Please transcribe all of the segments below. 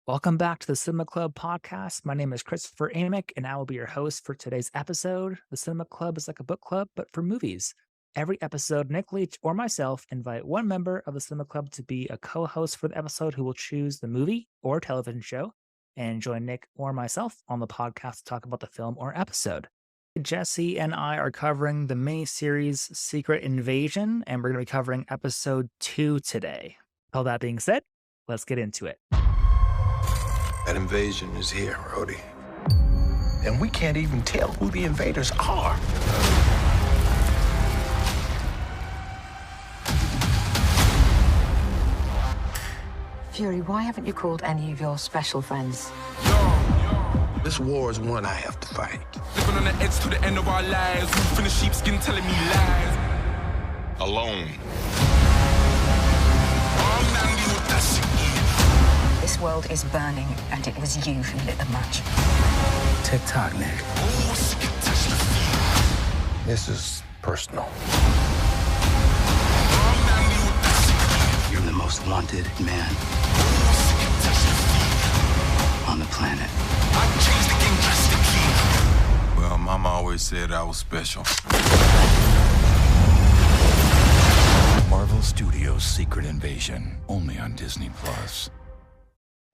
Welcome back to the Cinema Club podcast. My name is Christopher Amick, and I will be your host for today's episode. The Cinema Club is like a book club, but for movies. Every episode, Nick Leach or myself invite one member of the Cinema Club to be a co host for the episode who will choose the movie or television show and join Nick or myself on the podcast to talk about the film or episode. Jesse and I are covering the mini series Secret Invasion, and we're going to be covering episode 2 today. All that being said, let's get into it. That invasion is here, Rhodey. And we can't even tell who the invaders are. Fury, why haven't you called any of your special friends? This war is one I have to fight. Living on the edge to the end of our lives. Roof in the sheepskin telling me lies. Alone. This world is burning, and it was you who lit the match. TikTok, Nick. This is personal. You're the most wanted man on the planet. Well, Mama always said I was special. Marvel Studios' Secret Invasion, only on Disney Plus.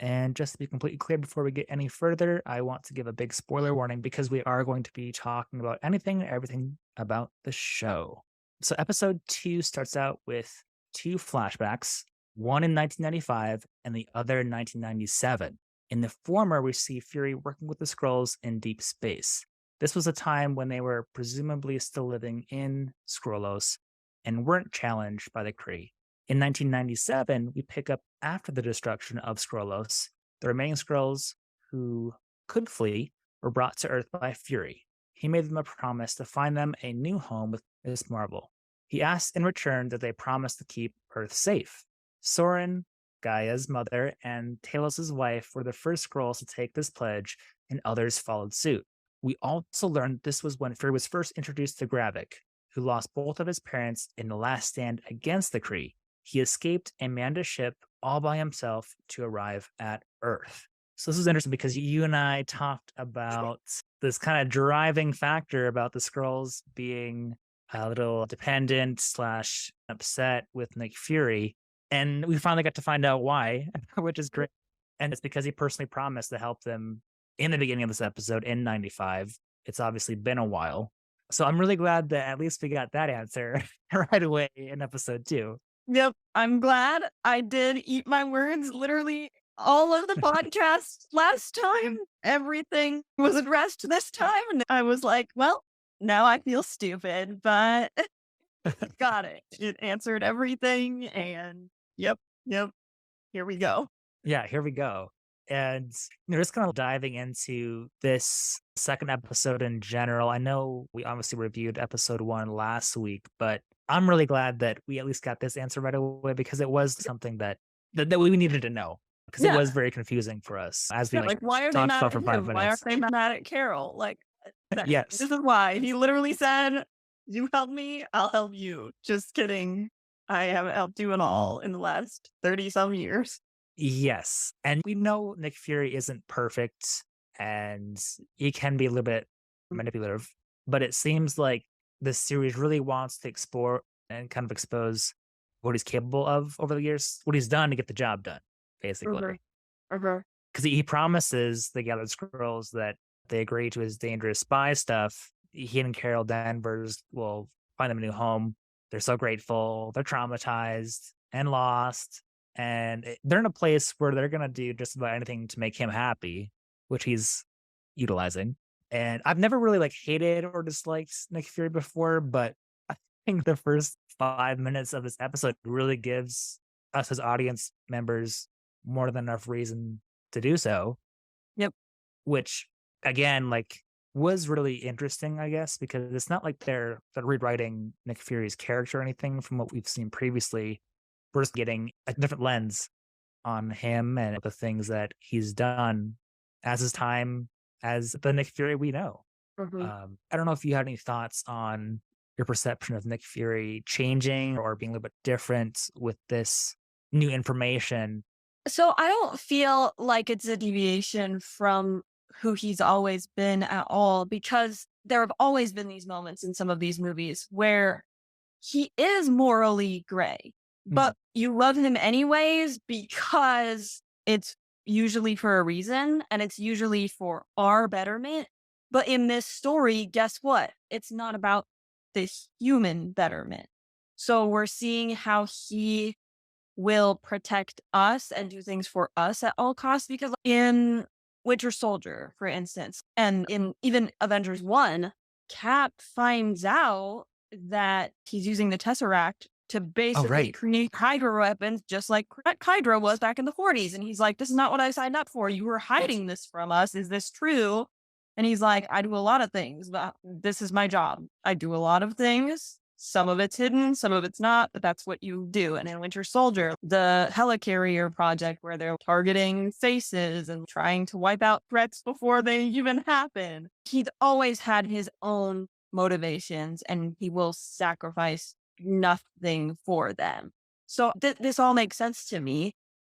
And just to be completely clear before we get any further, I want to give a big spoiler warning because we are going to be talking about anything and everything about the show. So episode 2 starts out with 2 flashbacks, one in 1995 and the other in 1997. In the former, we see Fury working with the Skrulls in deep space. This was a time when they were presumably still living in Skrullos and weren't challenged by the Kree. In 1997, we pick up after the destruction of Skrullos. The remaining Skrulls who could flee were brought to Earth by Fury. He made them a promise to find them a new home with Ms. Marvel. He asked in return that they promise to keep Earth safe. Soren, Gaia's mother, and Talos' wife were the first Skrulls to take this pledge, and others followed suit. We also learned this was when Fury was first introduced to Gravik, who lost both of his parents in the last stand against the Kree. He escaped and manned a ship all by himself to arrive at Earth. So this is interesting because you and I talked about this kind of driving factor about the Skrulls being a little dependent / upset with Nick Fury. And we finally got to find out why, which is great. And it's because he personally promised to help them in the beginning of this episode in 95. It's obviously been a while. So I'm really glad that at least we got that answer right away in episode 2. Yep, I'm glad I did eat my words. Literally, all of the podcasts last time, everything was addressed this time. And I was like, well, now I feel stupid, but got it. It answered everything. And yep, here we go. Yeah, here we go. And just kind of diving into this second episode in general. I know we obviously reviewed episode 1 last week, but I'm really glad that we at least got this answer right away because it was something that we needed to know because it was very confusing for us as we like why are they talked mad about at for him? 5 Why minutes. aren't they mad at Carol? Like, Yes. this is why. He literally said, you help me, I'll help you. Just kidding. I haven't helped you at all in the last 30 some years. Yes. And we know Nick Fury isn't perfect and he can be a little bit manipulative, but it seems like this series really wants to explore and kind of expose what he's capable of over the years, what he's done to get the job done, basically. Because he promises the Gathered Skrulls that they agree to his dangerous spy stuff. He and Carol Danvers will find them a new home. They're so grateful. They're traumatized and lost. And they're in a place where they're going to do just about anything to make him happy, which he's utilizing. And I've never really hated or disliked Nick Fury before, but I think the first 5 minutes of this episode really gives us as audience members more than enough reason to do so. Yep. Which again, was really interesting, I guess, because it's not like they're rewriting Nick Fury's character or anything from what we've seen previously. We're just getting a different lens on him and the things that he's done as his time as the Nick Fury we know. I don't know if you had any thoughts on your perception of Nick Fury changing or being a little bit different with this new information So I don't feel like it's a deviation from who he's always been at all, because there have always been these moments in some of these movies where he is morally gray, Mhm. but you love him anyways because it's usually for a reason and it's usually for our betterment. But in this story, guess what? It's not about the human betterment. So we're seeing how he will protect us and do things for us at all costs. Because in Winter Soldier, for instance, and in even Avengers 1, Cap finds out that he's using the Tesseract to Oh, basically right. create Hydra weapons, just like Hydra was back in the 40s. And he's like, this is not what I signed up for. You were hiding this from us. Is this true? And he's like, I do a lot of things, but this is my job. I do a lot of things. Some of it's hidden, some of it's not, but that's what you do. And in Winter Soldier, the Helicarrier project, where they're targeting faces and trying to wipe out threats before they even happen, he's always had his own motivations and he will sacrifice nothing for them. So this all makes sense to me.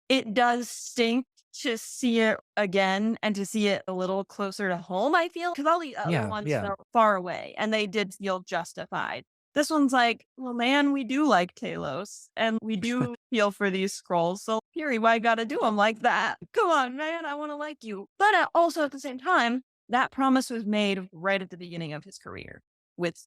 It does stink to see it again and to see it a little closer to home, I feel, because all the other Yeah, ones yeah. felt far away and they did feel justified. This one's like, well, man, we do like Talos and we do feel for these scrolls. So, Fury, why gotta do them like that? Come on, man, I want to like you. But also at the same time, that promise was made right at the beginning of his career with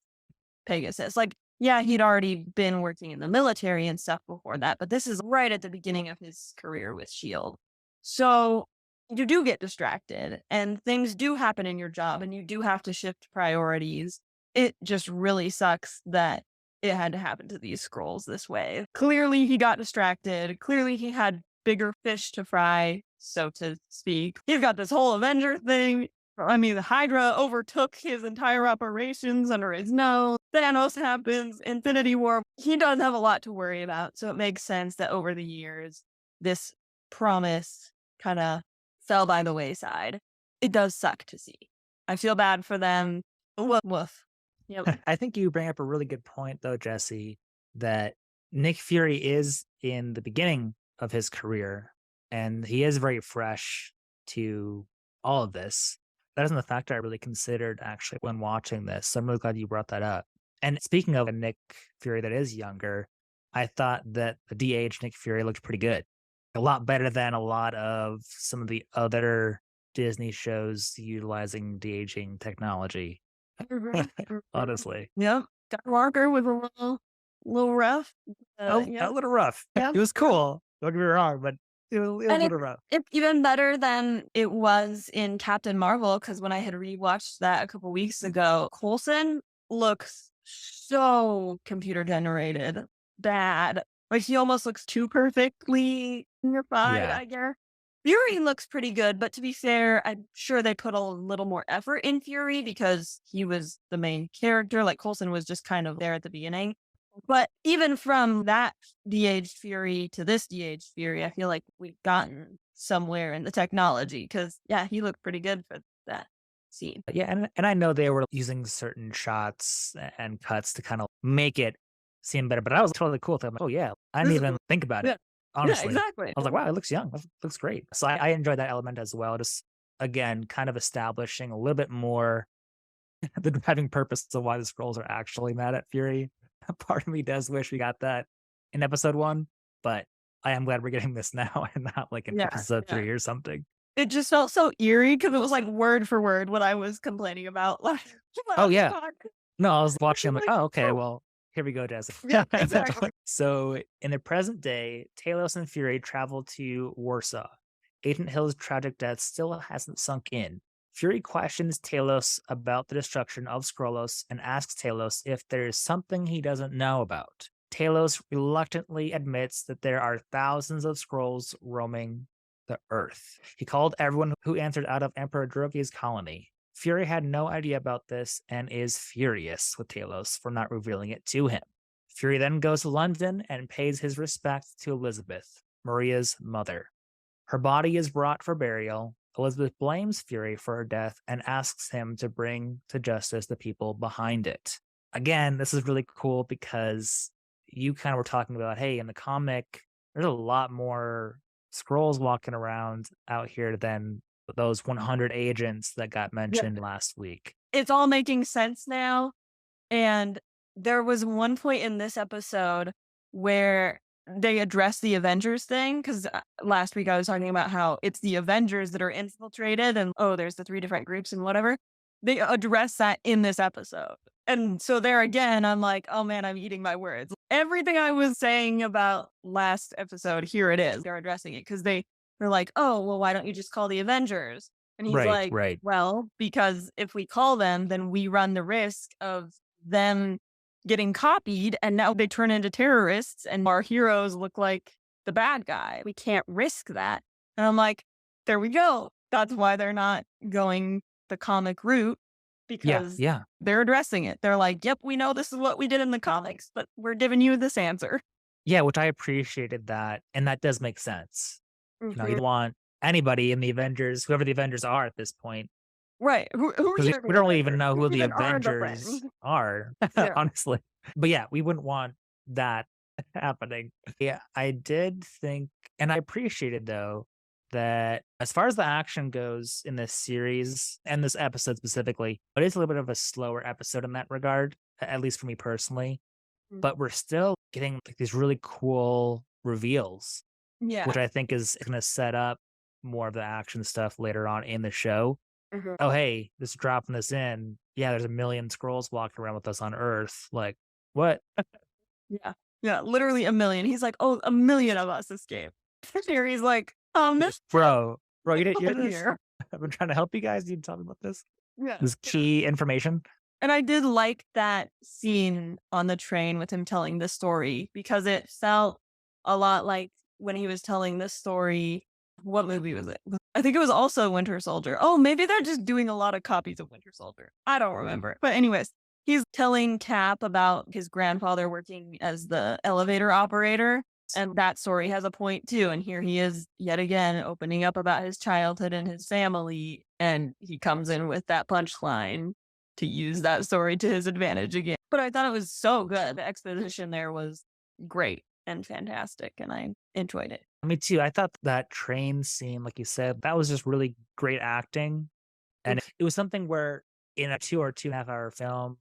Pegasus. Like, yeah, he'd already been working in the military and stuff before that, but this is right at the beginning of his career with S.H.I.E.L.D. So you do get distracted and things do happen in your job and you do have to shift priorities. It just really sucks that it had to happen to these scrolls this way. Clearly, he got distracted. Clearly, he had bigger fish to fry, so to speak. He's got this whole Avenger thing. I mean, the Hydra overtook his entire operations under his nose. Thanos happens, Infinity War. He does have a lot to worry about. So it makes sense that over the years, this promise kind of fell by the wayside. It does suck to see. I feel bad for them. Woof, woof. Yep. I think you bring up a really good point, though, Jesse, that Nick Fury is in the beginning of his career and he is very fresh to all of this. That isn't the factor I really considered actually when watching this. So I'm really glad you brought that up. And speaking of a Nick Fury that is younger, I thought that the DH Nick Fury looked pretty good. A lot better than a lot of some of the other Disney shows utilizing de-aging technology. Honestly. Yep. Scott Walker was a little rough. A Yeah. little rough. Yeah. It was cool. Don't get me wrong, but it was a And little rough. it's even better than it was in Captain Marvel, because when I had rewatched that a couple weeks ago, Coulson looks so computer generated bad. Like he almost looks too perfectly unified, Yeah. I guess. Fury looks pretty good, but to be fair, I'm sure they put a little more effort in Fury because he was the main character. Like Coulson was just kind of there at the beginning. But even from that de-aged Fury to this de-aged Fury, I feel like we've gotten somewhere in the technology because, yeah, he looked pretty good for that scene. Yeah, and I know they were using certain shots and cuts to kind of make it seem better, but I was totally cool with it. I'm like, oh yeah, I didn't even think about Yeah. it. Honestly. Yeah, exactly. I was like, wow, it looks young. It looks great. So I enjoyed that element as well. Just again, kind of establishing a little bit more the driving purpose of why the scrolls are actually mad at Fury. Part of me does wish we got that in episode 1, but I am glad we're getting this now and not like in Yeah, episode yeah. 3 or something. It just felt so eerie because it was like word for word what I was complaining about last Oh, yeah. talk. No, I was watching. I'm like, Like, oh, okay, oh. well, here we go, Jesse. Yeah, exactly. So, in the present day, Talos and Fury travel to Warsaw. Agent Hill's tragic death still hasn't sunk in. Fury questions Talos about the destruction of Skrullos and asks Talos if there is something he doesn't know about. Talos reluctantly admits that there are thousands of Skrulls roaming the Earth. He called everyone who answered out of Emperor Drogo's colony. Fury had no idea about this and is furious with Talos for not revealing it to him. Fury then goes to London and pays his respects to Elizabeth, Maria's mother. Her body is brought for burial. Elizabeth blames Fury for her death and asks him to bring to justice the people behind it. Again, this is really cool because you kind of were talking about, hey, in the comic, there's a lot more scrolls walking around out here than those 100 agents that got mentioned last week. It's all making sense now. And there was one point in this episode where they addressed the Avengers thing, because last week I was talking about how it's the Avengers that are infiltrated and, oh, there's the 3 different groups and whatever. They address that in this episode. And so there again, I'm like, oh man, I'm eating my words. Everything I was saying about last episode, here it is. They're addressing it because they're like, oh, well, why don't you just call the Avengers? And he's like, Right. well, because if we call them, then we run the risk of them getting copied and now they turn into terrorists and our heroes look like the bad guy. We can't risk that. And I'm like, there we go. That's why they're not going the comic route, because Yeah. they're addressing it. They're like, yep, we know this is what we did in the comics, but we're giving you this answer. Yeah, which I appreciated that. And that does make sense. You know, you Mhm. don't want anybody in the Avengers, whoever the Avengers are at this point, Right. Who because are we the don't really even know Avengers? who the even are the Avengers thing? are, Yeah. honestly. But yeah, we wouldn't want that happening. Yeah, I did think, and I appreciated though, that as far as the action goes in this series and this episode specifically, it is a little bit of a slower episode in that regard, at least for me personally. Mhm. But we're still getting like these really cool reveals, Yeah. which I think is going to set up more of the action stuff later on in the show. Mhm. Oh, hey, just dropping this in. Yeah, there's a million scrolls walking around with us on Earth. Like, what? Yeah. Yeah. Literally a million. He's like, oh, a million of us escaped. Here he's like, this Bro, you didn't hear happened this? here. I've been trying to help you guys. You tell me about this. Yeah. This key information. And I did like that scene on the train with him telling the story, because it felt a lot like when he was telling this story. What movie was it? I think it was also Winter Soldier. Oh, maybe they're just doing a lot of copies of Winter Soldier. I don't remember. But anyways, he's telling Cap about his grandfather working as the elevator operator. And that story has a point too. And here he is yet again opening up about his childhood and his family. And he comes in with that punchline to use that story to his advantage again. But I thought it was so good. The exposition there was great and fantastic, and I enjoyed it. Me too. I thought that train scene, like you said, that was just really great acting. And it was something where in a 2 or 2.5 hour film,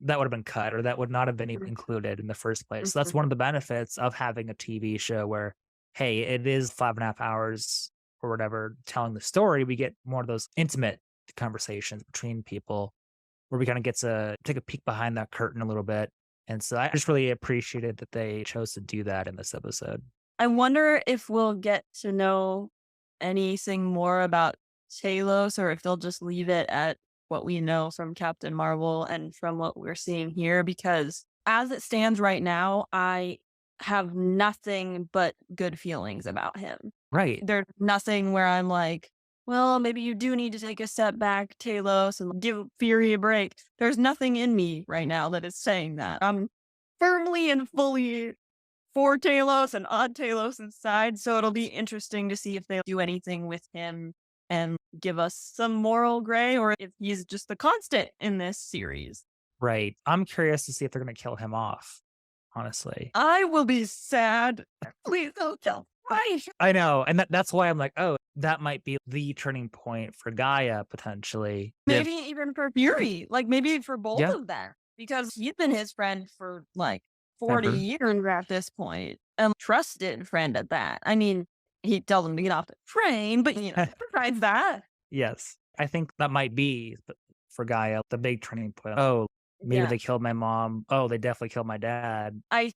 that would have been cut or that would not have been even included in the first place. So that's one of the benefits of having a TV show where, hey, it is 5.5 hours or whatever telling the story. We get more of those intimate conversations between people where we kind of get to take a peek behind that curtain a little bit. And so I just really appreciated that they chose to do that in this episode. I wonder if we'll get to know anything more about Talos, or if they'll just leave it at what we know from Captain Marvel and from what we're seeing here, because as it stands right now, I have nothing but good feelings about him. Right. There's nothing where I'm like, well, maybe you do need to take a step back, Talos, and give Fury a break. There's nothing in me right now that is saying that. I'm firmly and fully for Talos and on Talos inside, so it'll be interesting to see if they'll do anything with him and give us some moral gray, or if he's just the constant in this series. Right. I'm curious to see if they're going to kill him off, honestly. I will be sad. Please don't kill me. I know. And that's why I'm like, oh, that might be the turning point for Gaia potentially. Maybe even for Fury, like maybe for both Yeah. of them, because he's been his friend for like 40 Ever. years at this point, and trusted friend at that. I mean, he tells him to get off the train, but besides that, Yes. I think that might be for Gaia the big turning point. Oh, maybe yeah. they killed my mom. Oh, they definitely killed my dad. I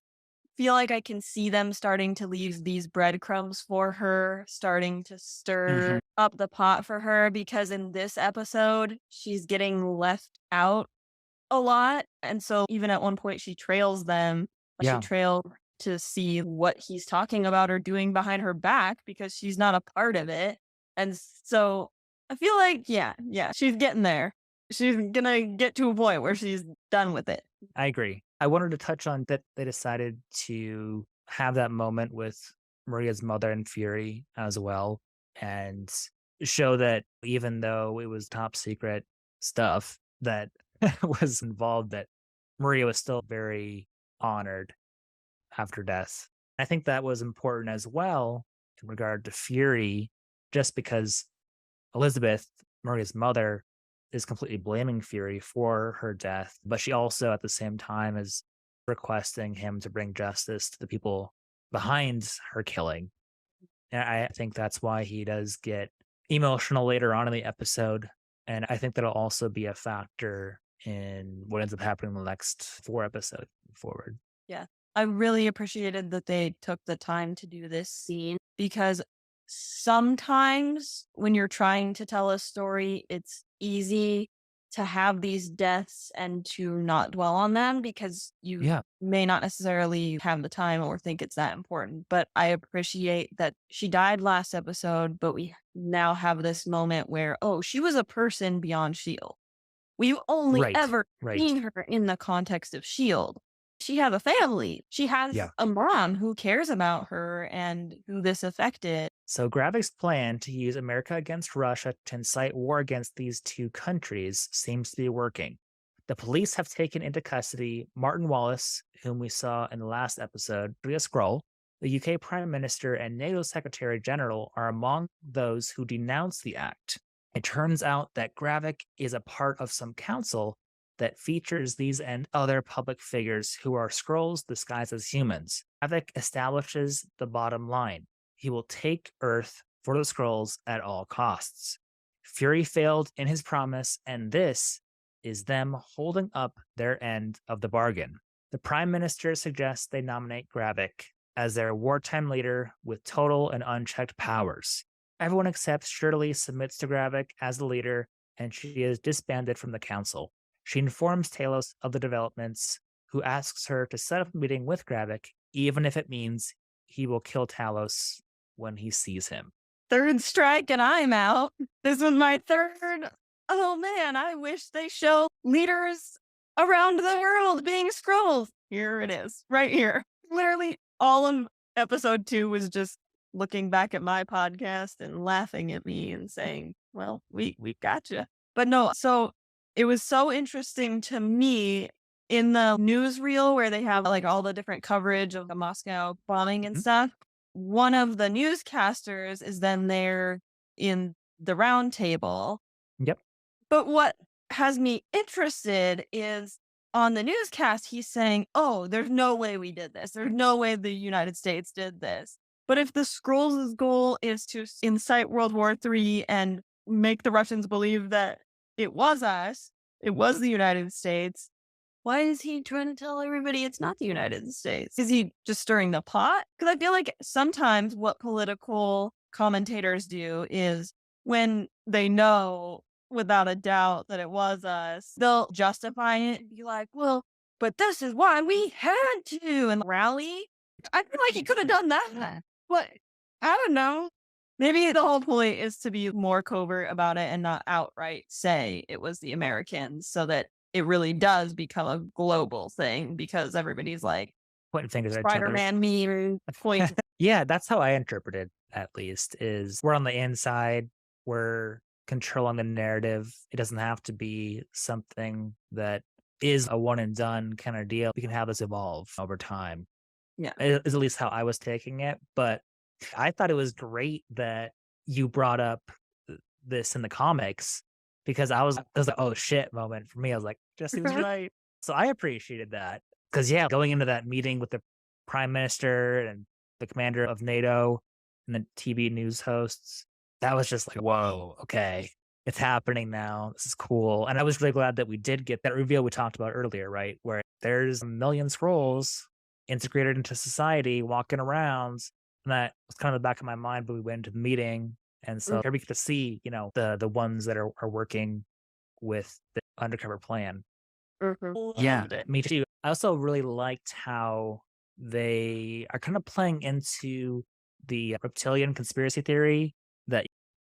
feel like I can see them starting to leave these breadcrumbs for her, starting to stir up the pot for her, because in this episode, she's getting left out a lot. And so even at one point, she trails them. Yeah. She trailed to see what he's talking about or doing behind her back, because she's not a part of it. And so I feel like, yeah, she's getting there. She's gonna get to a point where she's done with it. I agree. I wanted to touch on that they decided to have that moment with Maria's mother and Fury as well, and show that even though it was top secret stuff that was involved, that Maria was still very honored after death. I think that was important as well, in regard to Fury, just because Elizabeth, Maria's mother, is completely blaming Fury for her death, but she also at the same time is requesting him to bring justice to the people behind her killing. And I think that's why he does get emotional later on in the episode. And I think that'll also be a factor in what ends up happening in the next 4 episodes forward. Yeah. I really appreciated that they took the time to do this scene because sometimes when you're trying to tell a story, it's easy to have these deaths and to not dwell on them because you Yeah. may not necessarily have the time or think it's that important. But I appreciate that she died last episode, but we now have this moment where, oh, she was a person beyond S.H.I.E.L.D. We've only Right. ever Right. seen her in the context of S.H.I.E.L.D. She has a family. She has Yeah. a mom who cares about her and who this affected. So Gravik's plan to use America against Russia to incite war against these 2 countries seems to be working. The police have taken into custody Martin Wallace, whom we saw in the last episode, Julia Skrull. The UK Prime Minister and NATO Secretary General are among those who denounced the act. It turns out that Gravik is a part of some council that features these and other public figures who are Skrulls disguised as humans. Gravik establishes the bottom line. He will take Earth for the Skrulls at all costs. Fury failed in his promise, and this is them holding up their end of the bargain. The Prime Minister suggests they nominate Gravik as their wartime leader with total and unchecked powers. Everyone except Shirley submits to Gravik as the leader, and she is disbanded from the council. She informs Talos of the developments, who asks her to set up a meeting with Gravik, even if it means he will kill Talos when he sees him. 3rd strike and I'm out. This was my 3rd. Oh man, I wish they show leaders around the world being Skrulls. Here it is, right here. Literally all of episode 2 was just looking back at my podcast and laughing at me and saying, well, we've got you. But no, so it was so interesting to me in the newsreel where they have like all the different coverage of the Moscow bombing and stuff. One of the newscasters is then there in the round table. Yep. But what has me interested is on the newscast, he's saying, oh, there's no way we did this. There's no way the United States did this. But if the Skrulls' goal is to incite World War III and make the Russians believe that it was us, it was the United States, why is he trying to tell everybody it's not the United States? Is he just stirring the pot? Because I feel like sometimes what political commentators do is when they know without a doubt that it was us, they'll justify it and be like, well, but this is why we had to, and rally. I feel like he could have done that. But I don't know. Maybe the whole point is to be more covert about it and not outright say it was the Americans so that it really does become a global thing because everybody's like, Pointing fingers at each other. Spider-Man meme, point. Yeah, that's how I interpret it, at least, is we're on the inside, we're controlling the narrative. It doesn't have to be something that is a one and done kind of deal. We can have this evolve over time. Yeah. Is at least how I was taking it. But I thought it was great that you brought up this in the comics because it was like, oh shit moment for me. I was like, Jesse's right. So I appreciated that. Because yeah, going into that meeting with the Prime Minister and the commander of NATO and the TV news hosts, that was just like, whoa, okay, it's happening now. This is cool. And I was really glad that we did get that reveal we talked about earlier, right? Where there's a million Skrulls integrated into society, walking around. And that was kind of the back of my mind, but we went into the meeting. And so here we get to see, the ones that are working with the undercover plan. Yeah, me too. I also really liked how they are kind of playing into the reptilian conspiracy theory that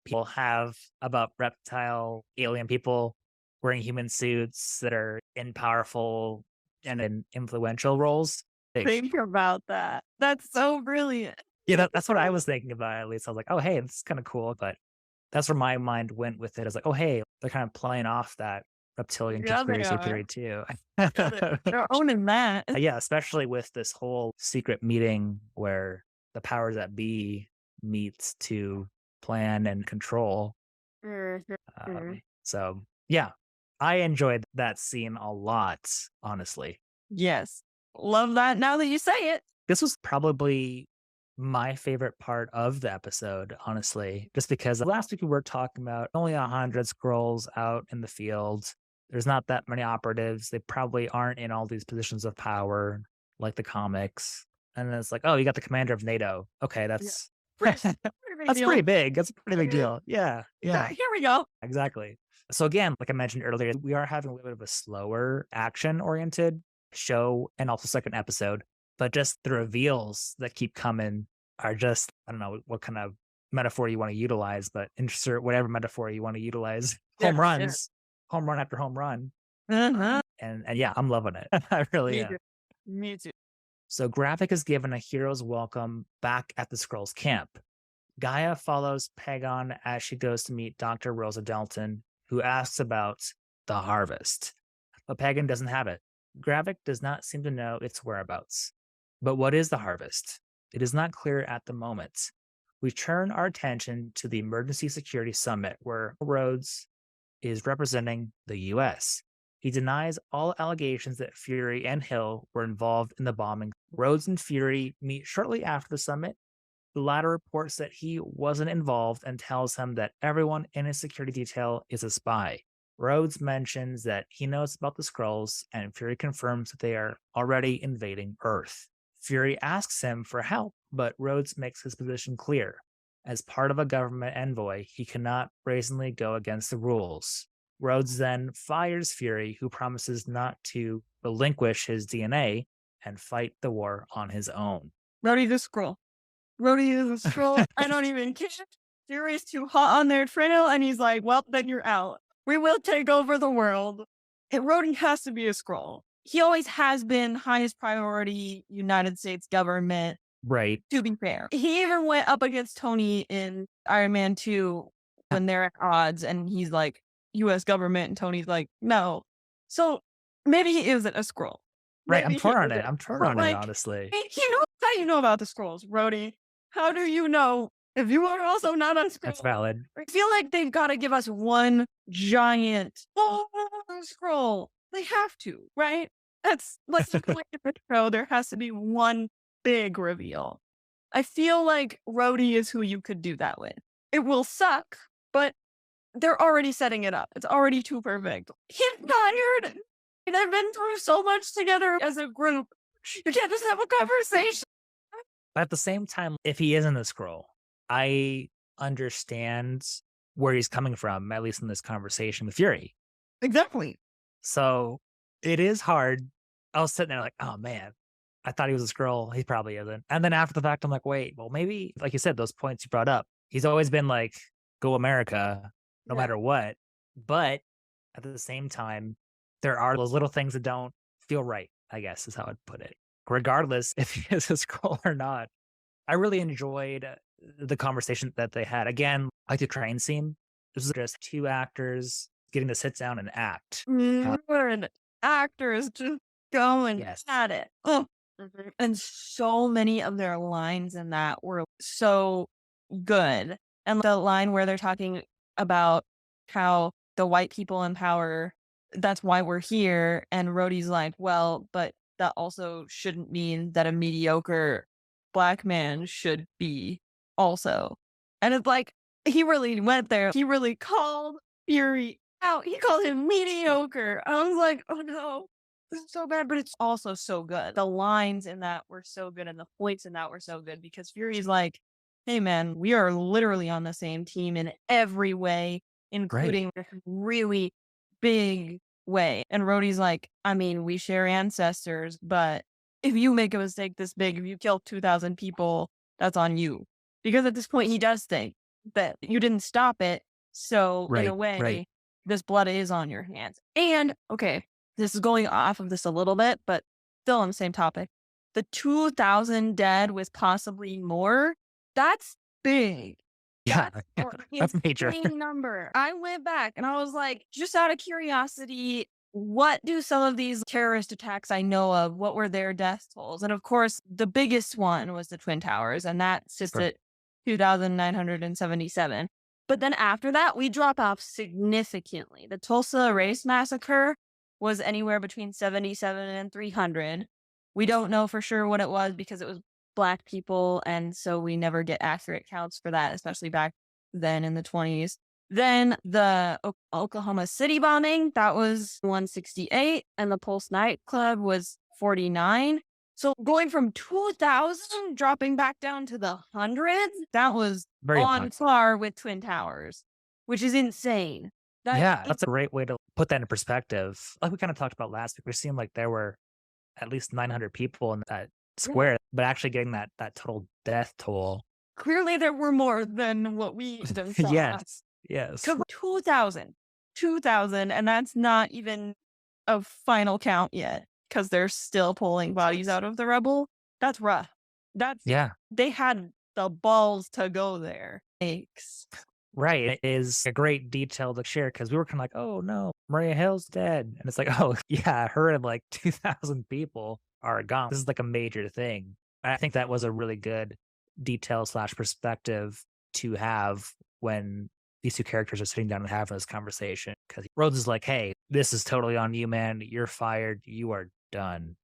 people have about reptile alien people wearing human suits that are in powerful and in influential roles. Think about that. That's so brilliant. Yeah, that's what I was thinking about, at least. I was like, oh, hey, this is kind of cool. But that's where my mind went with it. I was like, oh, hey, they're kind of playing off that reptilian conspiracy theory too. They're owning that. Yeah, especially with this whole secret meeting where the powers that be meets to plan and control. So yeah, I enjoyed that scene a lot, honestly. Yes. Love that now that you say it. This was probably my favorite part of the episode, honestly, just because last week we were talking about only 100 scrolls out in the field. There's not that many operatives. They probably aren't in all these positions of power like the comics. And then it's like, oh, you got the commander of NATO. Okay, that's Pretty that's deal. pretty big. That's a pretty big deal. Yeah, yeah, Here we go. exactly. So again, like I mentioned earlier, we are having a little bit of a slower action-oriented show and also second episode, but just the reveals that keep coming are just, I don't know what kind of metaphor you want to utilize, but insert whatever metaphor you want to utilize. Yeah, Home yeah. runs, home run after home run. Uh-huh. And yeah, I'm loving it. I really Me am. too. Me too. So Graphic is given a hero's welcome back at the Skrulls camp. Gaia follows Pagon as she goes to meet Dr. Rosa Dalton, who asks about the harvest. But Pagan doesn't have it. Gravik does not seem to know its whereabouts. But what is the harvest? It is not clear at the moment. We turn our attention to the Emergency Security Summit, where Rhodes is representing the U.S. He denies all allegations that Fury and Hill were involved in the bombing. Rhodes and Fury meet shortly after the summit. The latter reports that he wasn't involved and tells him that everyone in his security detail is a spy. Rhodes mentions that he knows about the Skrulls, and Fury confirms that they are already invading Earth. Fury asks him for help, but Rhodes makes his position clear. As part of a government envoy, he cannot brazenly go against the rules. Rhodes then fires Fury, who promises not to relinquish his DNA and fight the war on his own. Rhodey the Skrull. Rhodey is a Skrull. I don't even care. Fury's too hot on their trail, and he's like, well, then you're out. We will take over the world. And Rhodey has to be a Skrull. He always has been highest priority United States government, Right. to be fair. He even went up against Tony in Iron Man 2 when they're at odds, and he's like, U.S. government, and Tony's like, no. So maybe he isn't a Skrull. Right. I'm Maybe he torn on it. isn't. I'm torn But, on it, like, honestly. He knows how you know about the Skrulls, Rhodey. How do you know if you are also not on Skrull? That's valid. I feel like they've got to give us one giant scroll. They have to, right? That's like the point of the show. There has to be one big reveal. I feel like Rhodey is who you could do that with. It will suck, but they're already setting it up. It's already too perfect. He's tired. They've been through so much together as a group. You can't just have a conversation. But at the same time, if he isn't a Skrull, I understand where he's coming from, at least in this conversation with Fury. Exactly. So it is hard. I was sitting there like, oh man, I thought he was a Skrull. He probably isn't. And then after the fact, I'm like, wait, well, maybe, like you said, those points you brought up, he's always been like, go America, no Yeah. matter what. But at the same time, there are those little things that don't feel right, I guess is how I'd put it. Regardless if he is a Skrull or not. I really enjoyed the conversation that they had. Again, like the train scene. This is just two actors getting to sit down and act. Good actors just going Yes. at it. Oh. And so many of their lines in that were so good. And the line where they're talking about how the white people in power, that's why we're here. And Rhodey's like, well, but that also shouldn't mean that a mediocre black man should be also. And it's like, he really went there. He really called Fury out. He called him mediocre. I was like, oh no, this is so bad, but it's also so good. The lines in that were so good and the points in that were so good because Fury's like, hey man, we are literally on the same team in every way, including this really big way. And Rhodey's like, I mean, we share ancestors, but if you make a mistake this big, if you kill 2,000 people, that's on you. Because at this point, he does think that you didn't stop it. So in a way, this blood is on your hands. And okay, this is going off of this a little bit, but still on the same topic. The 2,000 dead with possibly more, that's big. Yeah, That's that's major. insane number. I went back and I was like, just out of curiosity, what do some of these terrorist attacks I know of, what were their death tolls? And of course, the biggest one was the Twin Towers, and that sits Sure. at 2,977. But then after that, we drop off significantly. The Tulsa Race Massacre was anywhere between 77 and 300. We don't know for sure what it was because it was Black people, and so we never get accurate counts for that, especially back then in the 20s. Then the Oklahoma City bombing, that was 168, and the Pulse nightclub was 49. So going from 2,000 dropping back down to the hundreds, that was Very on much. par with Twin Towers, which is insane. Yeah, that's a great way to put that in perspective. Like we kind of talked about last week, it seemed like there were at least 900 people in that square, but actually getting that total death toll. Clearly there were more than what we even saw. Yes. So 2,000, and that's not even a final count yet because they're still pulling bodies out of the rubble. That's rough. Yeah. They had the balls to go there. Thanks. Right. It is a great detail to share because we were kind of like, oh no, Maria Hill's dead. And it's like, oh yeah, her and like 2,000 people are gone. This is like a major thing. I think that was a really good detail / perspective to have when these two characters are sitting down and having this conversation. Because Rhodes is like, hey, this is totally on you, man. You're fired. You are done.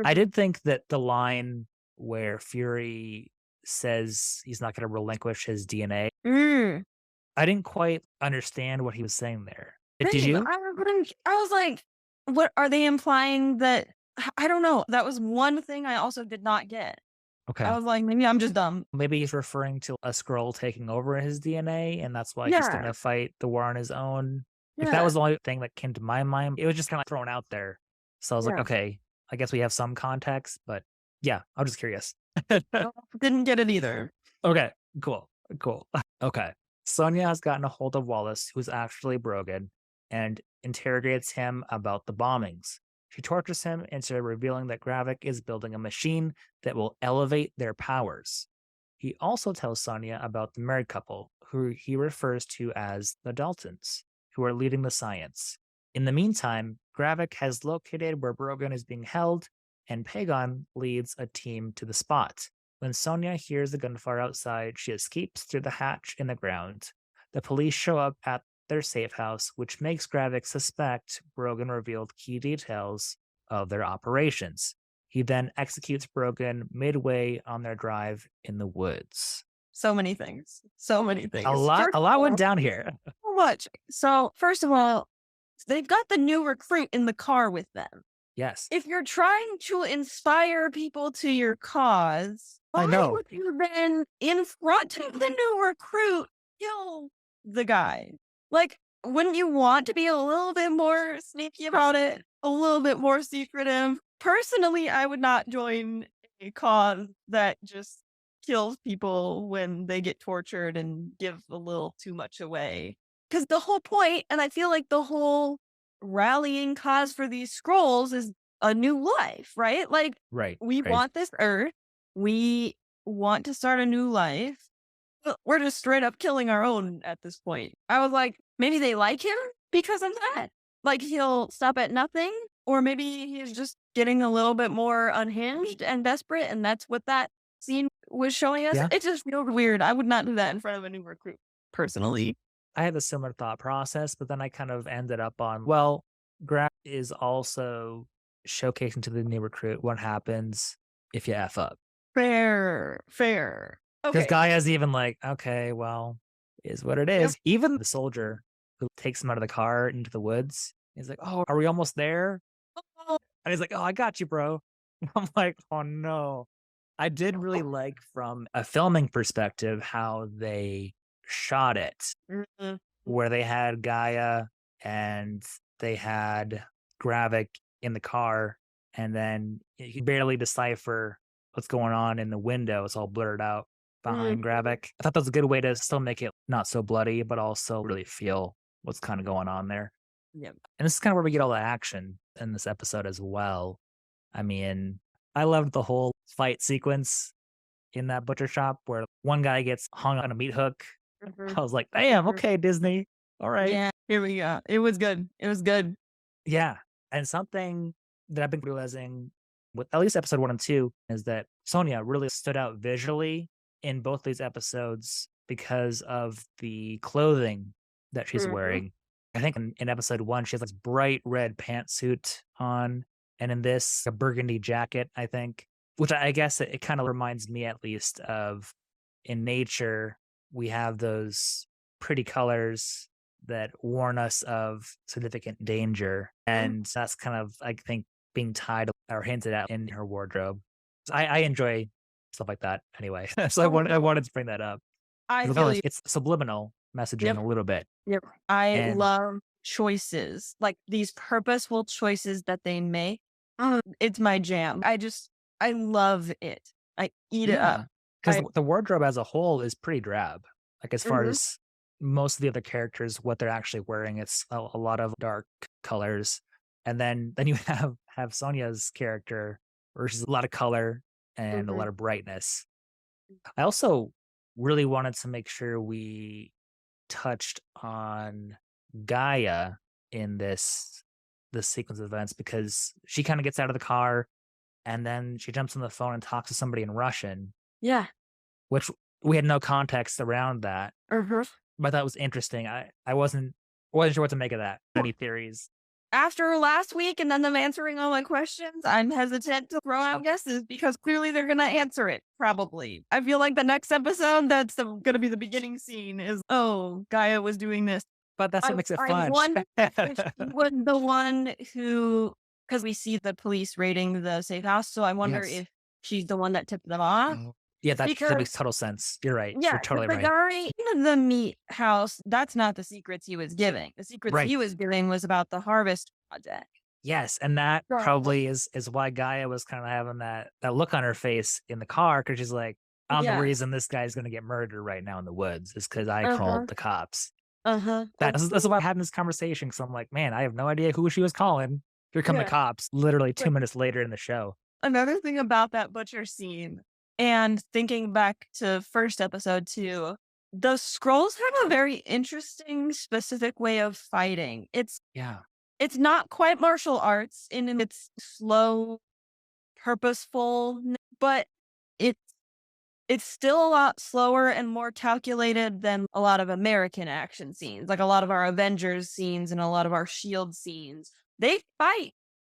I did think that the line where Fury says he's not going to relinquish his DNA, I didn't quite understand what he was saying there. Did you? I was like, what are they implying that? I don't know. That was one thing I also did not get. Okay. I was like, maybe I'm just dumb. Maybe he's referring to a Skrull taking over his DNA, and that's why he's going to fight the war on his own. If that was the only thing that came to my mind, it was just kind of thrown out there. So I was like, okay, I guess we have some context, but yeah, I'm just curious. Didn't get it either. Okay, cool. Okay. Sonia has gotten a hold of Wallace, who's actually Brogan, and interrogates him about the bombings. She tortures him into revealing that Gravik is building a machine that will elevate their powers. He also tells Sonia about the married couple, who he refers to as the Daltons, who are leading the science. In the meantime, Gravik has located where Brogan is being held, and Pagon leads a team to the spot. When Sonia hears the gunfire outside, she escapes through the hatch in the ground. The police show up at their safe house, which makes Gravik suspect Brogan revealed key details of their operations. He then executes Brogan midway on their drive in the woods. So many things. A lot went down here. So much. So, first of all, they've got the new recruit in the car with them. Yes. If you're trying to inspire people to your cause, I know. why would you then, in front of the new recruit, kill the guy? Like, wouldn't you want to be a little bit more sneaky about it? A little bit more secretive? Personally, I would not join a cause that just kills people when they get tortured and give a little too much away. Because the whole point, and I feel like the whole rallying cause for these Skrulls is a new life, right? Like, we want this Earth. We want to start a new life. But we're just straight up killing our own at this point. I was like, maybe they like him because of that. Like, he'll stop at nothing. Or maybe he's just getting a little bit more unhinged and desperate. And that's what that scene was showing us. Yeah. It just feels weird. I would not do that in front of a new recruit, personally. I had a similar thought process, but then I kind of ended up on, well, Gravik is also showcasing to the new recruit what happens if you F up. Fair. Because Gaia's even like, okay, well, is what it is. Yep. Even the soldier who takes him out of the car into the woods, he's like, oh, are we almost there? Oh. And he's like, oh, I got you, bro. I'm like, oh no. I did really like from a filming perspective how they shot it, where they had Gaia and they had Gravik in the car, and then you can barely decipher what's going on in the window. It's all blurred out behind Gravik. I thought that was a good way to still make it not so bloody, but also really feel what's kind of going on there. Yep. And this is kind of where we get all the action in this episode as well. I mean, I loved the whole fight sequence in that butcher shop where one guy gets hung on a meat hook. I was like, damn, okay, Disney. All right. Yeah, here we go. It was good. Yeah. And something that I've been realizing with at least episode 1 and 2 is that Sonia really stood out visually in both these episodes because of the clothing that she's wearing. I think in episode 1, she has this bright red pantsuit on, and in this, a burgundy jacket, I think, which I guess it kind of reminds me at least of in nature, we have those pretty colors that warn us of significant danger. And that's kind of, I think, being tied or hinted at in her wardrobe. So I enjoy stuff like that anyway. So I wanted to bring that up. I 'Cause feel it's it's subliminal messaging a little bit. Yep. I And love choices, like these purposeful choices that they make. It's my jam. I love it. I eat it up. because I- the wardrobe as a whole is pretty drab. Like as far Mhm. as most of the other characters, what they're actually wearing, it's a lot of dark colors. And then you have Sonia's character, where she's a lot of color and a lot of brightness. I also really wanted to make sure we touched on Gaia in this sequence of events because she kind of gets out of the car and then she jumps on the phone and talks to somebody in Russian, Yeah. which we had no context around that. Mhm. But that was interesting. I wasn't sure what to make of that. Any theories? After last week and then them answering all my questions, I'm hesitant to throw out guesses because clearly they're going to answer it, probably. I feel like the next episode, that's going to be the beginning scene is, oh, Gaia was doing this. But that's what makes it I fun. wonder if she was the one who, because we see the police raiding the safe house, so I wonder Yes. if she's the one that tipped them off. Yeah, that Because- makes total sense. You're right. Yeah, You're totally the right. guy in the meat house, that's not the secrets he was giving. The secrets Right. he was giving was about the harvest project. Yes, and that Right. probably is why Gaia was kind of having that look on her face in the car because she's like, I'm Yeah. the reason this guy's going to get murdered right now in the woods is because I Uh-huh. called the cops. Uh-huh. That's why I'm having this conversation. So I'm like, man, I have no idea who she was calling. Here come the Yeah. cops. Literally 2 Right. minutes later in the show. Another thing about that butcher scene, and thinking back to first episode too, the scrolls have a very interesting, specific way of fighting. Yeah, It's not quite martial arts in its slow, purposeful, but it's still a lot slower and more calculated than a lot of American action scenes, like a lot of our Avengers scenes and a lot of our Shield scenes. They fight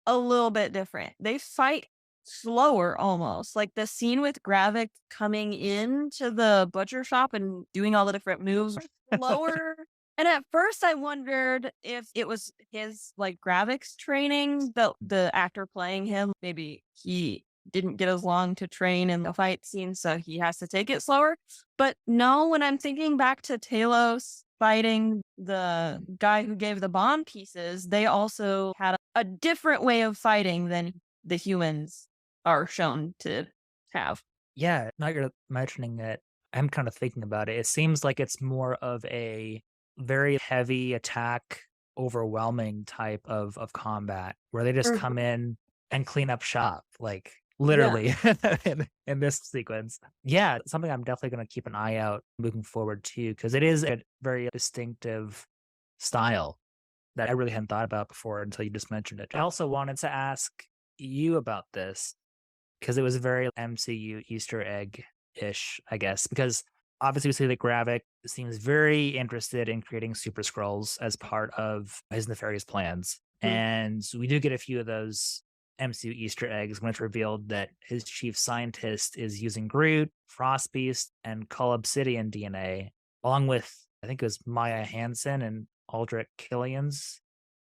a little bit different. They fight slower almost. Like the scene with Gravik coming into the butcher shop and doing all the different moves slower. And at first I wondered if it was his like Gravik's training, the actor playing him, maybe he didn't get as long to train in the fight scene, so he has to take it slower. But no, when I'm thinking back to Talos fighting the guy who gave the bomb pieces, they also had a different way of fighting than the humans are shown to have. yeah. Now you're mentioning it, I'm kind of thinking about it. It seems like it's more of a very heavy attack, overwhelming type of combat where they just come in and clean up shop, like literally in this sequence. Yeah, it's something I'm definitely going to keep an eye out moving forward too, because it is a very distinctive style that I really hadn't thought about before until you just mentioned it. I also wanted to ask you about this because it was very MCU Easter egg-ish, I guess, because obviously we see that Gravik seems very interested in creating Super Skrulls as part of his nefarious plans. And we do get a few of those MCU Easter eggs when it's revealed that his chief scientist is using Groot, Frost Beast, and Cull Obsidian DNA, along with, I think it was Maya Hansen and Aldrich Killian's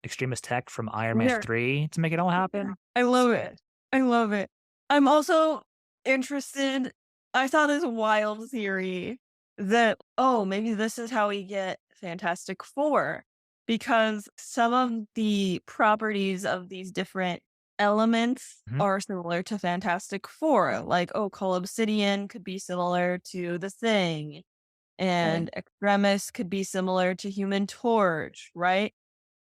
extremist tech from Iron Man Yeah. 3 to make it all happen. I love it. I love it. I'm also interested. I saw this wild theory that, oh, maybe this is how we get Fantastic Four, because some of the properties of these different elements Mhm. are similar to Fantastic Four. Like, oh, Cull Obsidian could be similar to The Thing, and Extremis could be similar to Human Torch, right?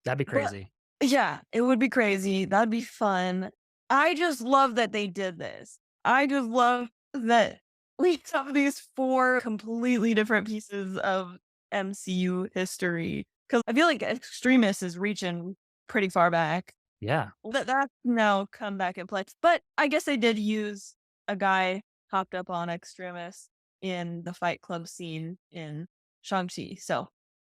That'd be But- crazy. Yeah, it would be crazy. That'd be fun. I just love that they did this. I just love that we have these four completely different pieces of MCU history. Because I feel like Extremis is reaching pretty far back. Yeah. That's now come back in play. But I guess they did use a guy hopped up on Extremis. in the Fight Club scene in Shang-Chi. So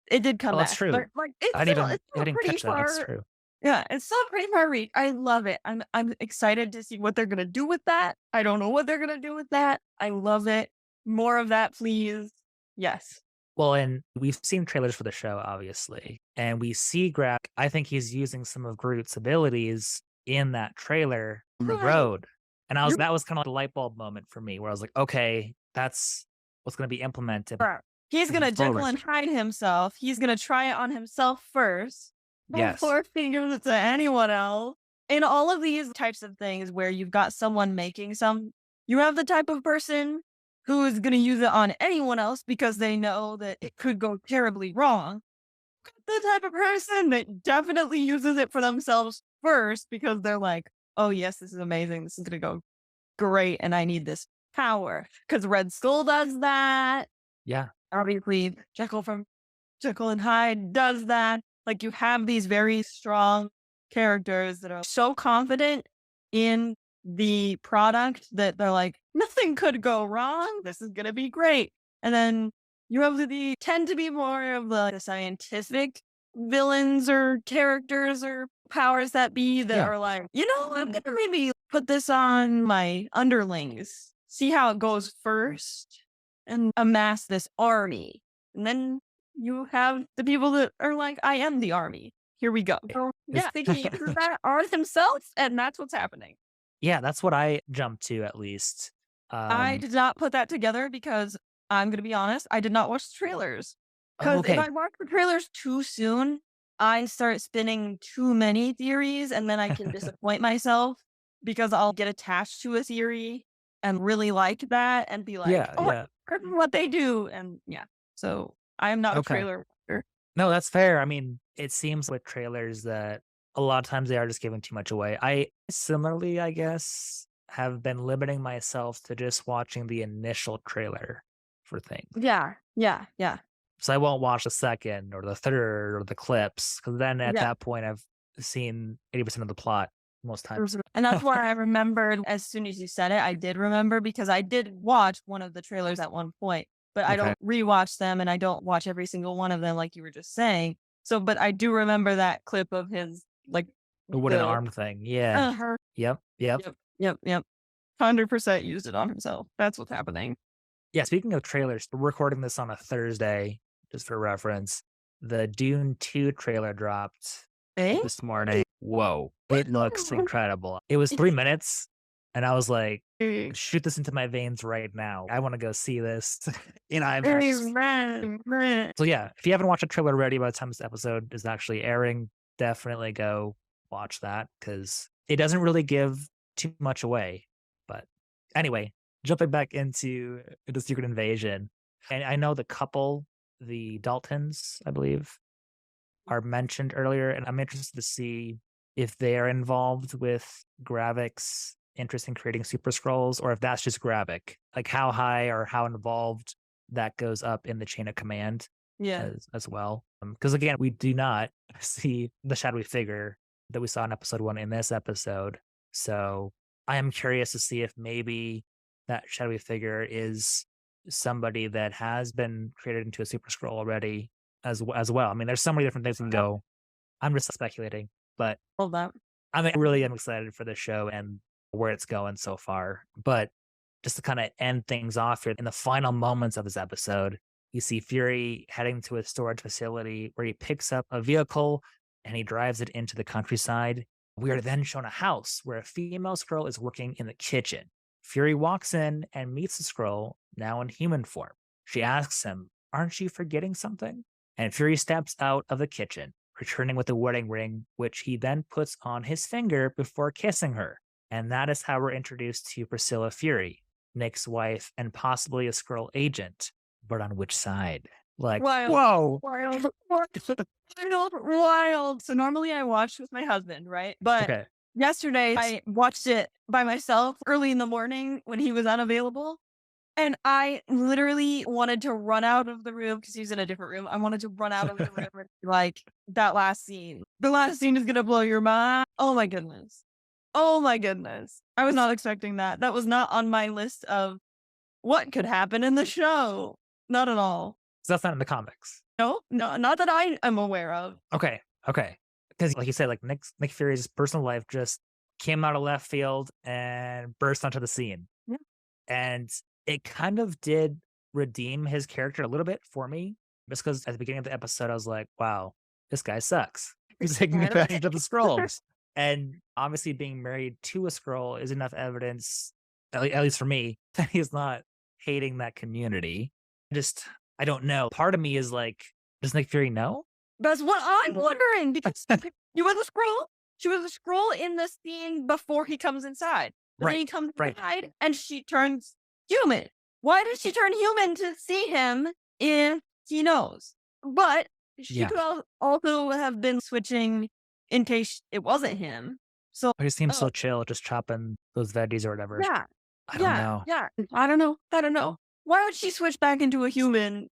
it did come Oh, that's back. true. But like I didn't it's I still didn't pretty catch that. That's far. true. Yeah, it's still pretty far reach. I love it. I'm excited to see what they're gonna do with that. I don't know what they're gonna do with that. I love it. More of that, please. Yes. Well, and we've seen trailers for the show, obviously, and we see Grab. I think he's using some of Groot's abilities in that trailer on the Right. road. And You're- that was kind of like a light bulb moment for me where I was like, okay, that's what's going to be implemented. He's gonna moving forward. Jekyll and hide himself. He's gonna try it on himself first Yes. before he gives it to anyone else. In all of these types of things where you've got someone making you have the type of person who is gonna use it on anyone else because they know that it could go terribly wrong. The type of person that definitely uses it for themselves first because they're like, oh yes, this is amazing. This is gonna go great, and I need this power. Because Red Skull does that. Yeah. Obviously, Jekyll from Jekyll and Hyde does that. Like, you have these very strong characters that are so confident in the product that they're like, nothing could go wrong. This is going to be great. And then you have tend to be more of the scientific villains or characters or powers that be that Yeah. are like, I'm going to maybe put this on my underlings, see how it goes first, and amass this army. And then you have the people that are like, I am the army. Here we go. So, yeah, I think he uses that on himself, and that's what's happening. Yeah, that's what I jumped to at least. I did not put that together because I'm going to be honest, I did not watch the trailers. Because okay. if I watch the trailers too soon, I start spinning too many theories, and then I can disappoint myself because I'll get attached to a theory and really like that and be like, Yeah, oh, yeah. what they do. And yeah, so I am not a Okay. trailer watcher. No, that's fair. I mean, it seems with trailers that a lot of times they are just giving too much away. I similarly, I guess, have been limiting myself to just watching the initial trailer for things. Yeah. So I won't watch the second or the third or the clips because then at Yeah. that point I've seen 80% of the plot most times. And that's why I remembered as soon as you said it, I did remember because I did watch one of the trailers at one point, but I Okay. don't rewatch them and I don't watch every single one of them like you were just saying. So, but I do remember that clip of his like The wooden the- arm thing. Yeah. Uh-huh. Yep. Yep. 100% used it on himself. That's what's happening. Yeah. Speaking of trailers, we're recording this on a Thursday, just for reference. The Dune 2 trailer dropped Eh? this morning. Whoa. It looks incredible. It was 3 minutes, and I was like, shoot this into my veins right now. I want to go see this in IMAX. Amen. So yeah, if you haven't watched a trailer already by the time this episode is actually airing, definitely go watch that because it doesn't really give too much away. But anyway, jumping back into the Secret Invasion, and I know the couple, the Daltons, I believe, are mentioned earlier, and I'm interested to see if they are involved with Gravik's interest in creating Super Scrolls, or if that's just Gravik, like how high or how involved that goes up in the chain of command Yeah. as well. Because again, we do not see the shadowy figure that we saw in episode 1 in this episode. So I am curious to see if maybe that shadowy figure is somebody that has been created into a Super Scroll already as well. I mean, there's so many different things that can go. I'm just speculating, but Hold up. I really am excited for the show and where it's going so far. But just to kind of end things off here, in the final moments of this episode, you see Fury heading to a storage facility where he picks up a vehicle and he drives it into the countryside. We are then shown a house where a female Skrull is working in the kitchen. Fury walks in and meets the Skrull, now in human form. She asks him, "Aren't you forgetting something?" And Fury steps out of the kitchen, returning with a wedding ring, which he then puts on his finger before kissing her. And that is how we're introduced to Priscilla Fury, Nick's wife and possibly a Skrull agent. But on which side? Like, Wild. whoa. Wild. So normally I watch with my husband, right? But Okay. yesterday I watched it by myself early in the morning when he was unavailable. And I literally wanted to run out of the room because he's in a different room. I wanted to run out of the room and be like, that last scene. The last scene is going to blow your mind. Oh my goodness. I was not expecting that. That was not on my list of what could happen in the show? Not at all. So that's not in the comics. No, not that I am aware of. Okay. Because like you said, like Nick Fury's personal life just came out of left field and burst onto the scene. Yeah. And it kind of did redeem his character a little bit for me. Just because at the beginning of the episode, I was like, wow, this guy sucks. He's taking advantage of the Skrulls. And obviously being married to a Skrull is enough evidence, at least for me, that he's not hating that community. I don't know. Part of me is like, does Nick Fury know? That's what I'm wondering, because you was a Skrull. She was a Skrull in the scene before he comes inside. But then he comes inside and she turns human. Why does she turn human to see him if he knows? But she could also have been switching in case it wasn't him. So He seems so chill, just chopping those veggies or whatever. yeah, I don't know. yeah. I don't know. Why would she switch back into a human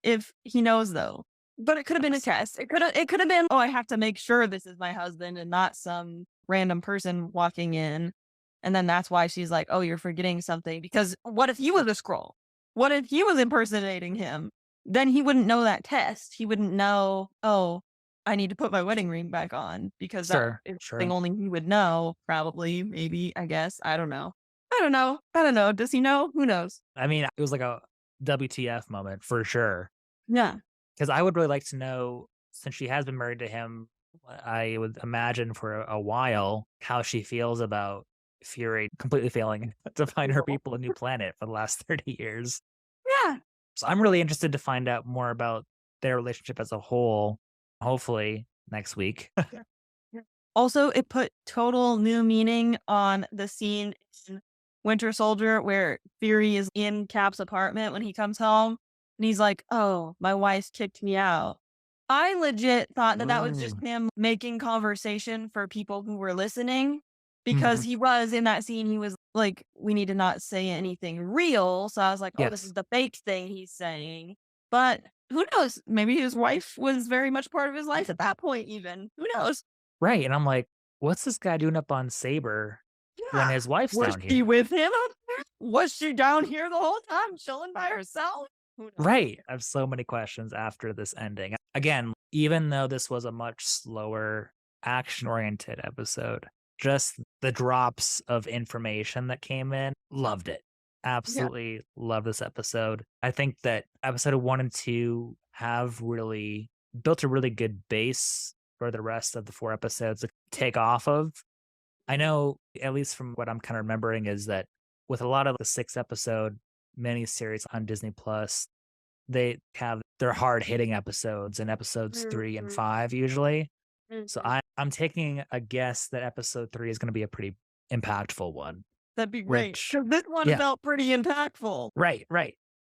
if he knows though? But it could have been a test. It could have been, oh, I have to make sure this is my husband and not some random person walking in. And then that's why she's like, oh, you're forgetting something. Because what if he was a Skrull? What if he was impersonating him? Then he wouldn't know that test. He wouldn't know, oh, I need to put my wedding ring back on, because that is something only he would know. Probably, maybe, I guess. I don't know. Does he know? Who knows? I mean, it was like a WTF moment for sure. Yeah. Because I would really like to know, since she has been married to him, I would imagine for a while, how she feels about Fury completely failing to find her people a new planet for the last 30 years. Yeah. So I'm really interested to find out more about their relationship as a whole, hopefully next week. Also, it put total new meaning on the scene in Winter Soldier where Fury is in Cap's apartment when he comes home. And he's like, oh, my wife kicked me out. I legit thought that was just him making conversation for people who were listening, because he was in that scene. He was like, we need to not say anything real. So I was like, oh, this is the fake thing he's saying. But who knows? Maybe his wife was very much part of his life at that point, even. Who knows? Right. And I'm like, what's this guy doing up on Saber when his wife's down here? Was she with him up there? Was she down here the whole time, chilling by herself? Right. I have so many questions after this ending. Again, even though this was a much slower, action-oriented episode, just the drops of information that came in, loved it. Absolutely love this episode. I think that episode 1 and 2 have really built a really good base for the rest of the 4 episodes to take off of. I know, at least from what I'm kind of remembering, is that with a lot of the 6-episode miniseries on Disney Plus, they have their hard-hitting episodes in episodes 3 and 5 usually. So I'm taking a guess that episode 3 is going to be a pretty impactful one. That'd be great. This one felt pretty impactful. Right.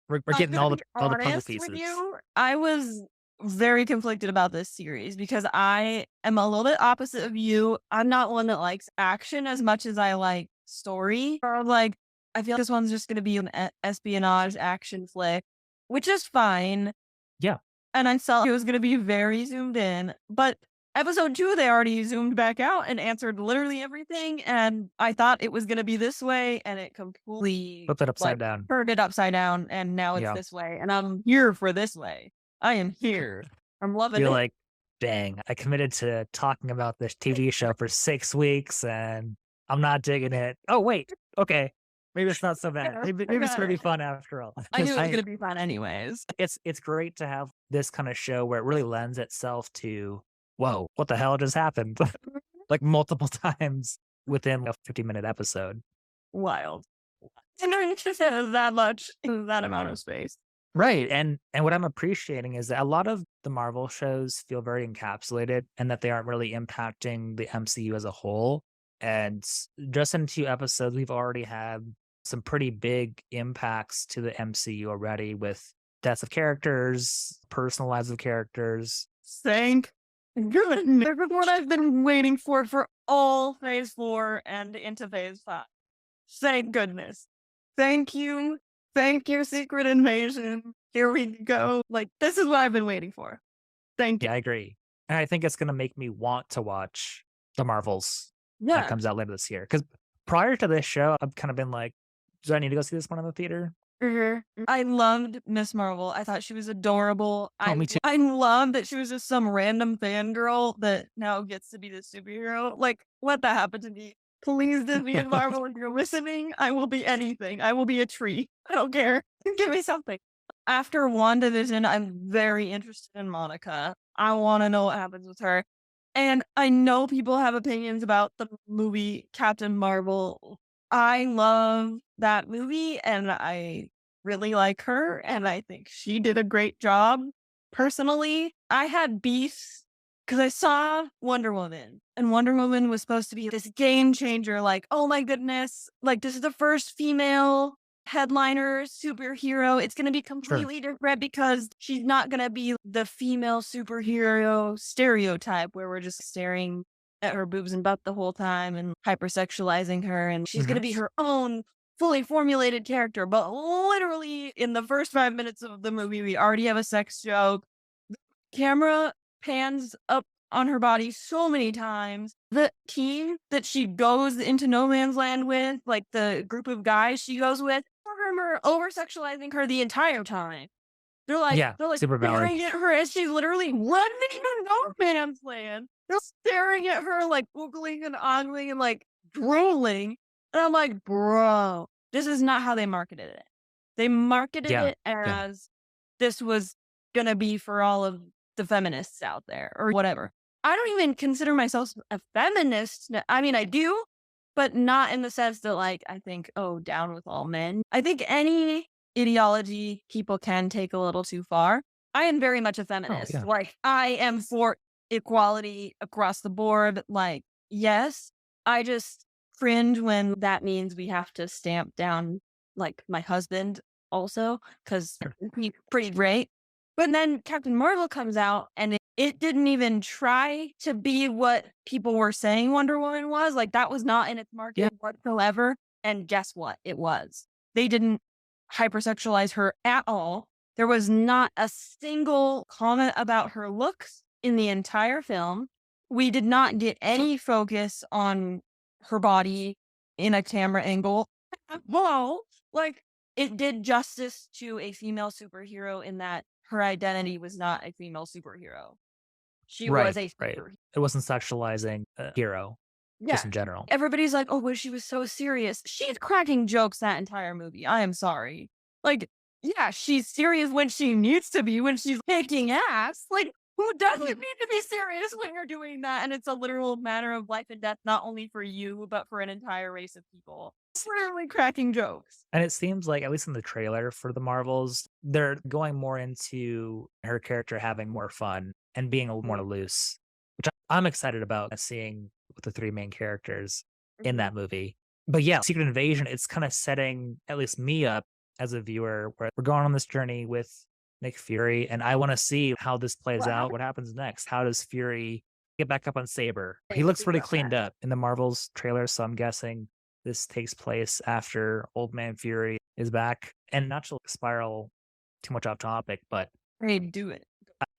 We're getting all the puzzle pieces. With you, I was very conflicted about this series because I am a little bit opposite of you. I'm not one that likes action as much as I like story. Or like, I feel this one's just going to be an espionage action flick, which is fine. Yeah. And I saw it was going to be very zoomed in, but episode 2, they already zoomed back out and answered literally everything. And I thought it was going to be this way, and it completely flipped it upside down. Turned it upside down, and now it's this way. And I'm here for this way. I am here. I'm loving You're it. like, dang, I committed to talking about this TV show for 6 weeks, and I'm not digging it. Oh, wait. Okay. Maybe it's not so bad. Maybe it's going to be fun after all. I knew it was going to be fun anyways. It's great to have this kind of show where it really lends itself to, whoa, what the hell just happened? Like multiple times within a 50-minute episode. Wild. And it just has that much in that amount of space. Right. And what I'm appreciating is that a lot of the Marvel shows feel very encapsulated and that they aren't really impacting the MCU as a whole. And just in 2 episodes, we've already had some pretty big impacts to the MCU already, with deaths of characters, personal lives of characters. Thank goodness. This is what I've been waiting for all phase 4 and into phase 5. Thank goodness. Thank you. Thank you, Secret Invasion. Here we go. Like, this is what I've been waiting for. Thank you. Yeah, I agree. And I think it's going to make me want to watch the Marvels Yeah. that comes out later this year. Because prior to this show, I've kind of been like, do I need to go see this one in the theater? I loved Miss Marvel. I thought she was adorable. Oh, me too. I love that she was just some random fangirl that now gets to be the superhero. Like, let that happen to me. Please, Disney and Marvel, if you're listening, I will be anything. I will be a tree. I don't care. Give me something. After WandaVision, I'm very interested in Monica. I want to know what happens with her. And I know people have opinions about the movie Captain Marvel. I love that movie and I really like her and I think she did a great job. Personally, I had beefs because I saw Wonder Woman and Wonder Woman was supposed to be this game changer. Like, oh my goodness, like this is the first female headliner superhero. It's going to be completely different because she's not going to be the female superhero stereotype where we're just staring at her boobs and butt the whole time and hypersexualizing her. And she's going to be her own fully formulated character. But literally in the first 5 minutes of the movie, we already have a sex joke. The camera pans up on her body so many times. The team that she goes into no man's land with, like the group of guys she goes with, are over-sexualizing her the entire time. They're like super staring at her as she's literally running in no man's land. They're staring at her like oogling and ogling and like drooling. And I'm like, bro, this is not how they marketed it. They marketed it as this was going to be for all of the feminists out there or whatever. I don't even consider myself a feminist. I mean, I do, but not in the sense that like, I think, oh, down with all men. I think any ideology people can take a little too far. I am very much a feminist. Like, I am for equality across the board. Like, yes, I just cringe when that means we have to stamp down like my husband also because he's pretty great. But then Captain Marvel comes out and it didn't even try to be what people were saying Wonder Woman was. Like that was not in its market whatsoever. And guess what? It was. They didn't hypersexualize her at all. There was not a single comment about her looks in the entire film. We did not get any focus on her body in a camera angle. Well, like it did justice to a female superhero in that her identity was not a female superhero. She was a superhero. It wasn't sexualizing a hero, just in general. Everybody's like, oh, but she was so serious. She's cracking jokes that entire movie. I am sorry. Like, yeah, she's serious when she needs to be, when she's kicking ass. Like, who doesn't need to be serious when you're doing that? And it's a literal matter of life and death, not only for you, but for an entire race of people. It's literally cracking jokes. And it seems like, at least in the trailer for the Marvels, they're going more into her character having more fun and being a little more loose, which I'm excited about seeing with the three main characters in that movie. But yeah, Secret Invasion, it's kind of setting at least me up as a viewer where we're going on this journey with Nick Fury, and I want to see how this plays out. What happens next? How does Fury get back up on Saber? He looks pretty cleaned up in the Marvels trailer, so I'm guessing this takes place after Old Man Fury is back. And not to spiral too much off topic, but Hey, do it.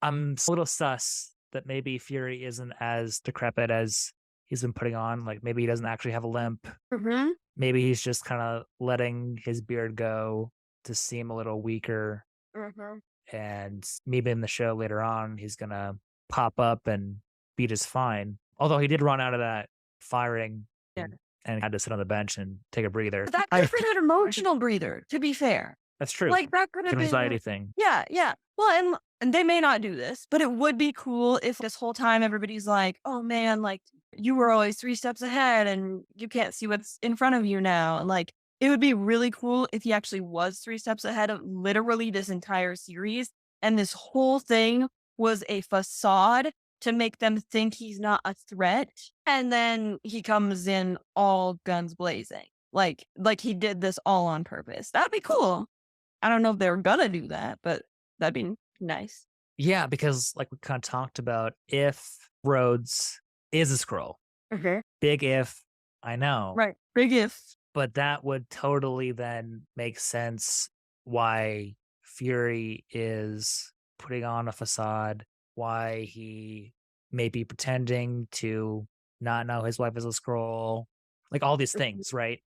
I'm a little sus that maybe Fury isn't as decrepit as he's been putting on. Like maybe he doesn't actually have a limp. Maybe he's just kind of letting his beard go to seem a little weaker. And maybe in the show later on, he's going to pop up and be just fine. Although he did run out of that firing and had to sit on the bench and take a breather. That could have been an emotional breather, to be fair. That's true. Like that could have An been anxiety thing. Yeah. Well, and they may not do this, but it would be cool if this whole time everybody's like, oh man, like you were always 3 steps ahead and you can't see what's in front of you now. And like, it would be really cool if he actually was 3 steps ahead of literally this entire series. And this whole thing was a facade to make them think he's not a threat. And then he comes in all guns blazing. Like he did this all on purpose. That'd be cool. I don't know if they're gonna do that, but that'd be nice. Yeah, because like we kind of talked about, if Rhodes is a Skrull, big if, I know. Right, big if. But that would totally then make sense why Fury is putting on a facade, why he may be pretending to not know his wife is a Skrull, like all these things, right?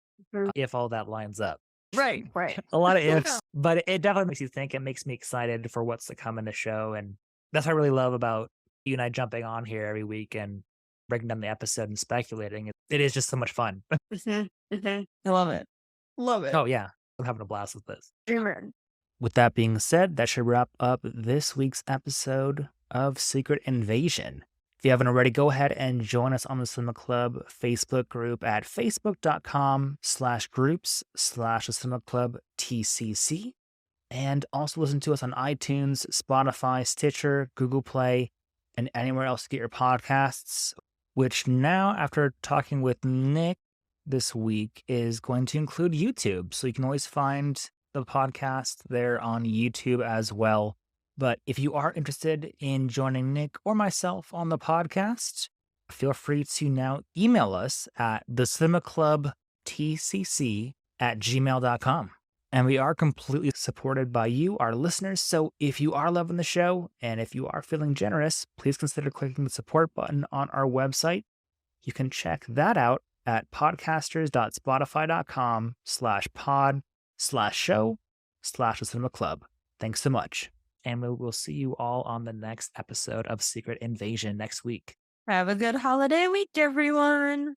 If all that lines up. Right. A lot of ifs, but it definitely makes you think. It makes me excited for what's to come in the show. And that's what I really love about you and I jumping on here every week and breaking down the episode and speculating. It is just so much fun. I love it. Love it. Oh, yeah. I'm having a blast with this. Dreamer. With that being said, that should wrap up this week's episode of Secret Invasion. If you haven't already, go ahead and join us on the Cinema Club Facebook group at facebook.com/groups/the Cinema Club TCC. And also listen to us on iTunes, Spotify, Stitcher, Google Play, and anywhere else to get your podcasts, which now, after talking with Nick this week, is going to include YouTube. So you can always find the podcast there on YouTube as well. But if you are interested in joining Nick or myself on the podcast, feel free to now email us at thecinemaclubtcc@gmail.com. And we are completely supported by you, our listeners. So if you are loving the show and if you are feeling generous, please consider clicking the support button on our website. You can check that out at podcasters.spotify.com/pod/show/the Cinema Club. Thanks so much. And we will see you all on the next episode of Secret Invasion next week. Have a good holiday week, everyone.